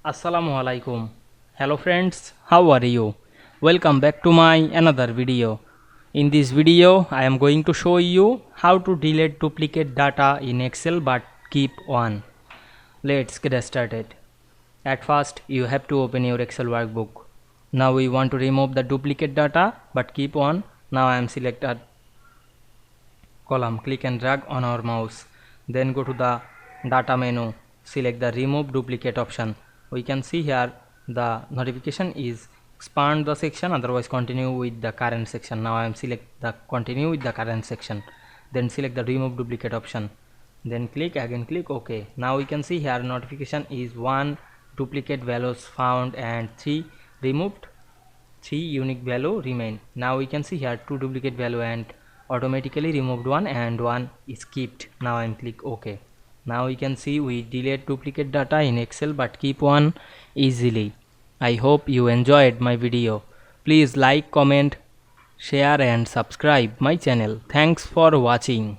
Assalamu Walaikum. Hello friends, how are you? Welcome back to my another video. In this video, I am going to show you how to delete duplicate data in Excel but keep one. Let's get started. At first, you have to open your Excel workbook. Now we want to remove the duplicate data but keep one. Now I am selected column. Click and drag on our mouse. Then go to the data menu. Select the remove duplicate option. We can see here the notification is expand the section, otherwise continue with the current section. Now I am select the continue with the current section, then select the remove duplicate option, then click OK. Now we can see here notification is 1 duplicate values found and 3 removed, 3 unique value remain. Now we can see here 2 duplicate value and automatically removed one and one is kept. Now I am click OK. Now we can see we delete duplicate data in Excel but keep one easily. I hope you enjoyed my video. Please like, comment, share and subscribe my channel. Thanks for watching.